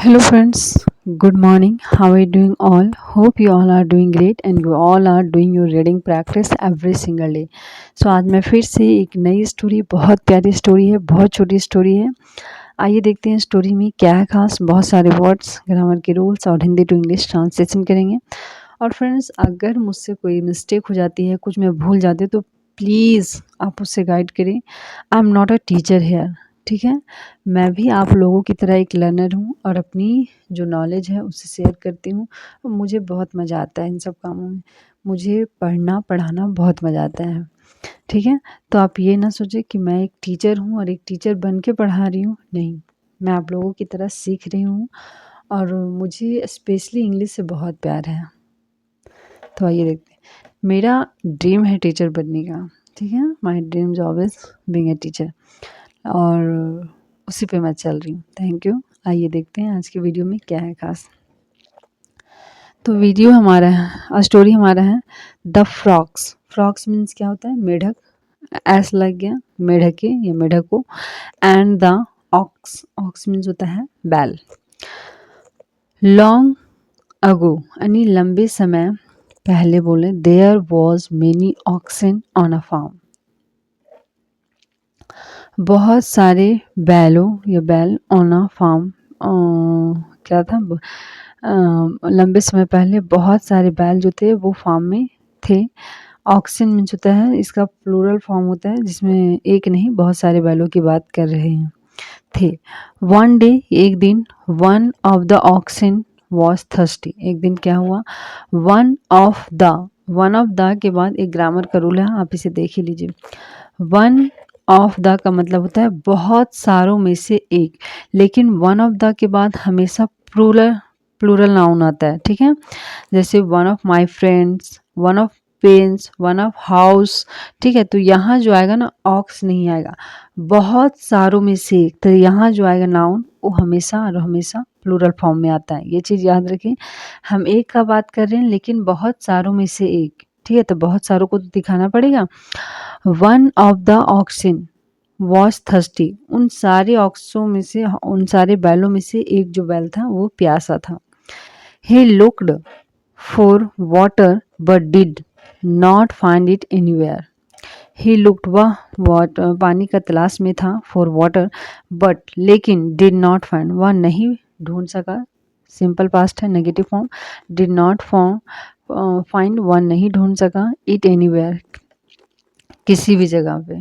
Hello friends, good morning. How are you doing all? Hope you all are doing great and you all are doing your reading practice every single day. आज मैं फिर से एक नई story, बहुत प्यारी story है, बहुत छोटी स्टोरी है। आइए देखते हैं स्टोरी में क्या है खास। बहुत सारे वर्ड्स, ग्रामर के रूल्स और हिंदी टू इंग्लिश ट्रांसलेशन करेंगे। और फ्रेंड्स, अगर मुझसे कोई मिस्टेक हो जाती है, कुछ मैं भूल जाती हूँ, तो प्लीज़ आप उससे गाइड करें। I am not a teacher here, ठीक है। मैं भी आप लोगों की तरह एक लर्नर हूँ और अपनी जो नॉलेज है उससे शेयर करती हूँ। और मुझे बहुत मज़ा आता है इन सब कामों में। मुझे पढ़ना पढ़ाना बहुत मज़ा आता है, ठीक है। तो आप ये ना सोचें कि मैं एक टीचर हूँ और एक टीचर बन के पढ़ा रही हूँ, नहीं। मैं आप लोगों की तरह सीख रही हूँ और मुझे स्पेशली इंग्लिश से बहुत प्यार है। तो आइए देखते हैं। मेरा ड्रीम है टीचर बनने का, ठीक है। My dream job is being a teacher और उसी पे मैं चल रही हूँ। Thank you. आइए देखते हैं आज की वीडियो में क्या है खास। तो वीडियो हमारा है, स्टोरी हमारा है द फ्रॉक्स। फ्रॉक्स मीन्स क्या होता है? मेढक। एस लग गया, मेढके या मेढको। And the ox, ox means होता है बैल। लॉन्ग अगो यानी लंबे समय पहले बोले, there was many oxen on a farm. बहुत सारे बैलों या बैल ऑन अ फार्म, क्या था, लंबे समय पहले बहुत सारे बैल जो थे वो फार्म में थे। ऑक्सन मीन्स होता है, इसका प्लूरल फॉर्म होता है जिसमें एक नहीं बहुत सारे बैलों की बात कर रहे हैं थे। वन डे, एक दिन, one of the oxen was thirsty. एक दिन क्या हुआ? वन ऑफ द के बाद एक ग्रामर का रूल है, आप इसे देख ही लीजिए। वन ऑफ द का मतलब होता है बहुत सारों में से एक, लेकिन वन ऑफ द के बाद हमेशा प्लूरल प्लूरल नाउन आता है, ठीक है। जैसे one of my friends, one of pens, one of house, ठीक है। तो यहाँ जो आएगा ना, ऑक्स नहीं आएगा, बहुत सारों में से एक। तो यहाँ जो आएगा नाउन वो हमेशा और हमेशा प्लूरल फॉर्म में आता है। ये चीज़ याद रखें। हम एक का बात कर रहे हैं लेकिन बहुत सारों में से एक, ठीक है। तो बहुत सारों को तो दिखाना पड़ेगा। One of the oxen was thirsty. उन सारे ऑक्सों में से, उन सारे बैलों में से एक जो बैल था वो प्यासा था। He looked for water but did not find it anywhere. He looked, वह पानी का तलाश में था, फॉर वाटर बट, लेकिन, डिड नॉट फाइंड, वह नहीं ढूंढ सका। सिंपल पास्ट है, negative form. Did not find, वह नहीं ढूंढ सका। इट एनीवेयर, किसी भी जगह पे।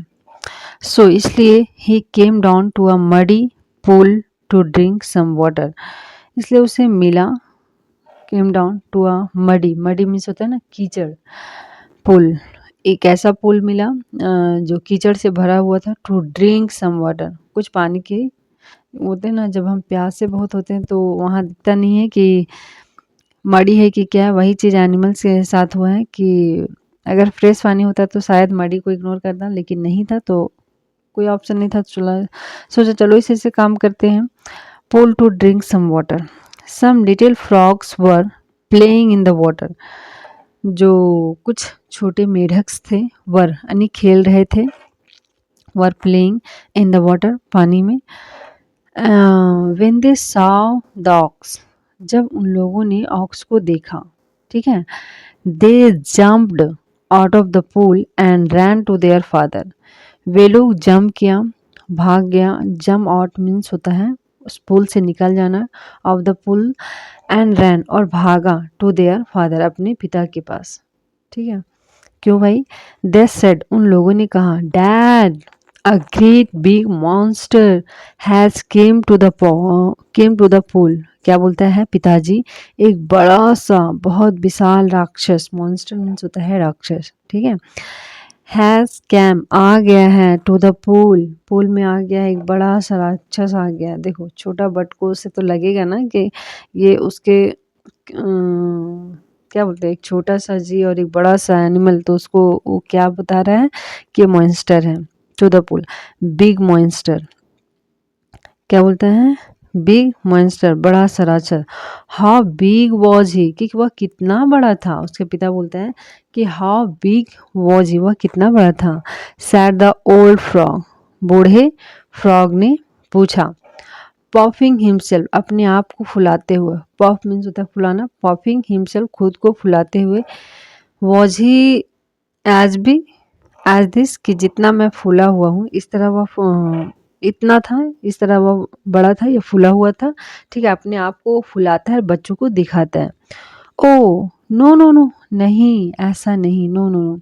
सो इसलिए he came down to a muddy pool to drink some water. इसलिए उसे मिला, came down to a muddy, muddy means होता है ना कीचड़, पुल। एक ऐसा पुल मिला जो कीचड़ से भरा हुआ था। टू ड्रिंक सम वाटर, कुछ पानी के होते हैं ना, जब हम प्यासे बहुत होते हैं तो वहाँ दिखता नहीं है कि मडी है कि क्या है। वही चीज़ एनिमल्स के साथ हुआ है कि अगर फ्रेश पानी होता तो शायद मडी को इग्नोर करता, लेकिन नहीं था तो कोई ऑप्शन नहीं था। सोचा चलो इसी से काम करते हैं। Pool to drink some water. Some little frogs were playing in the water. जो कुछ छोटे मेढक्स थे, वर यानी खेल रहे थे, were playing in the water, पानी में। When they saw the ox, जब उन लोगों ने ऑक्स को देखा, ठीक है। They jumped out of the pool and ran to their father. वे लोग जंप किया, भाग गया। जंप आउट मीन्स होता है उस पुल से निकल जाना, off the pool, and ran और भागा, टू देयर फादर अपने पिता के पास, ठीक है। क्यों भाई? दे सेड, उन लोगों ने कहा, dad a great big monster has came to the pool. क्या बोलता है पिताजी? एक बड़ा सा बहुत विशाल राक्षस, मॉन्स्टर मीन्स होता है राक्षस, ठीक है। हैज कैम, आ गया है, टू द पूल, पूल में आ गया, एक बड़ा सा राक्षस आ गया। देखो छोटा बटको से तो लगेगा ना कि ये उसके क्या बोलते हैं, एक छोटा सा जी और एक बड़ा सा एनिमल, तो उसको वो क्या बता रहा है कि मॉन्स्टर है। To the pool, big monster, क्या बोलता है? बिग मॉन्स्टर, बड़ा सा राक्षस। हाउ बिग वॉज ही, कि वह कितना बड़ा था। उसके पिता बोलते हैं कि हाउ बिग वॉज ही, वह कितना बड़ा था। सैड द ओल्ड फ्रॉग, बूढ़े फ्रॉग ने पूछा। पफिंग हिमसेल्फ, अपने आप को फुलाते हुए, पफ मीन्स होता है फुलाना, पफिंग हिमसेल्फ, खुद को फुलाते हुए, was he as big as this, कि जितना मैं फूला हुआ हूँ इस तरह वह इतना था, इस तरह वह बड़ा था या फूला हुआ था। ठीक है, अपने आप को फुलाता है, बच्चों को दिखाता है। ओ नो नो नो, नहीं ऐसा नहीं, no no no,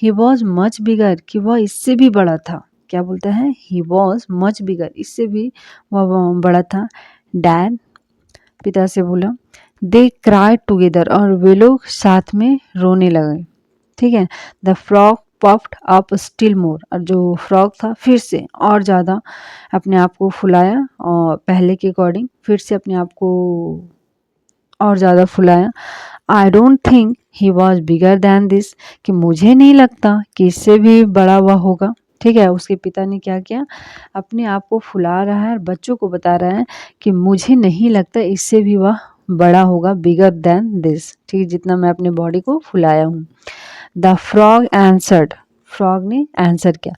he was much bigger, कि वह इससे भी बड़ा था। क्या बोलता है, ही वॉज मच बिगर, इससे भी वह बड़ा था। डैड, पिता से बोला। दे क्राइड टुगेदर, और वे लोग साथ में रोने लगे। ठीक है, the frog puffed up still more, और जो फ्रॉग था फिर से और ज़्यादा अपने आप को फुलाया, और पहले के अकॉर्डिंग फिर से अपने आप को और ज़्यादा फुलाया। I don't think he was bigger than this, कि मुझे नहीं लगता कि इससे भी बड़ा हुआ होगा। ठीक है, उसके पिता ने क्या किया, अपने आप को फुला रहा है और बच्चों को बता रहा है कि मुझे नहीं लगता इससे भी वह बड़ा होगा, बिगर दैन दिस। ठीक है, जितना मैं अपने बॉडी को फुलाया हूँ। द फ्रॉग आंसर्ड, फ्रॉग ने आंसर किया।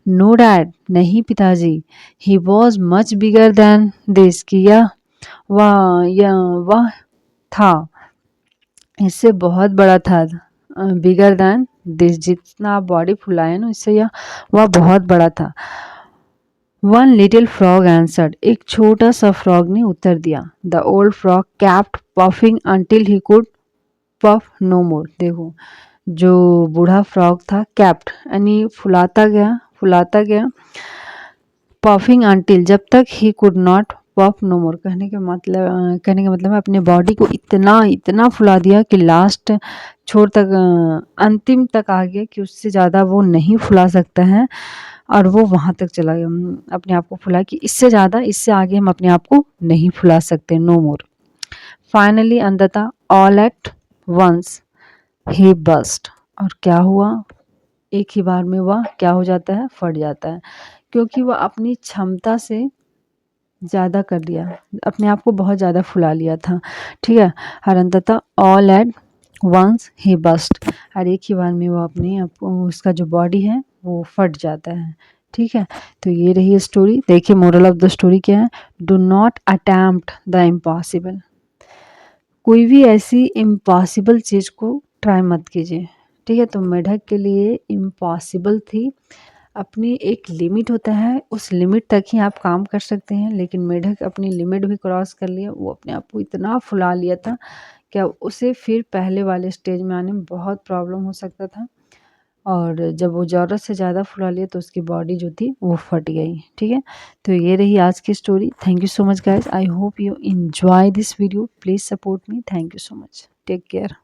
नो डैड, नहीं पिताजी। ही was much bigger than this, कि वह था, इससे बहुत बड़ा था। बिगर दैन दिस, जितना आप बॉडी फुलाए ना इससे वह बहुत बड़ा था। वन लिटिल फ्रॉग आंसर्ड, एक छोटा सा फ्रॉग ने उत्तर दिया। The old frog kept puffing until he could puff no more. देखो, जो बूढ़ा फ्रॉग था, कैप्ट यानी फुलाता गया, पफिंग अंटिल, जब तक he could not puff no more, कहने का मतलब है अपने बॉडी को इतना फुला दिया कि लास्ट छोर तक, अंतिम तक आ गया, कि उससे ज़्यादा वो नहीं फुला सकता है, और वो वहाँ तक चला गया, अपने आप को फुला कि इससे ज़्यादा, इससे आगे हम अपने आप को नहीं फुला सकते, नो मोर। फाइनली अंततः all at once he burst, और क्या हुआ, एक ही बार में वह क्या हो जाता है, फट जाता है, क्योंकि वह अपनी क्षमता से ज़्यादा कर लिया, अपने आप को बहुत ज़्यादा फुला लिया था। ठीक है, और अंततः all at once he burst, और एक ही बार में वो अपने उसका जो बॉडी है वो फट जाता है। ठीक है, तो ये रही स्टोरी। देखिए, मोरल ऑफ द स्टोरी क्या है, do not attempt the impossible, कोई भी ऐसी इम्पॉसिबल चीज़ को ट्राई मत कीजिए। ठीक है, तो मेढक के लिए इम्पॉसिबल थी, अपनी एक लिमिट होता है, उस लिमिट तक ही आप काम कर सकते हैं, लेकिन मेढक अपनी लिमिट भी क्रॉस कर लिया, वो अपने आप को इतना फुला लिया था कि उसे फिर पहले वाले स्टेज में आने में बहुत प्रॉब्लम हो सकता था, और जब वो ज़रूरत से ज़्यादा फुला लिया तो उसकी बॉडी जो थी वो फट गई। ठीक है, तो ये रही आज की story. Thank you so much guys, I hope you enjoy this video, please support me, thank you so much, take care.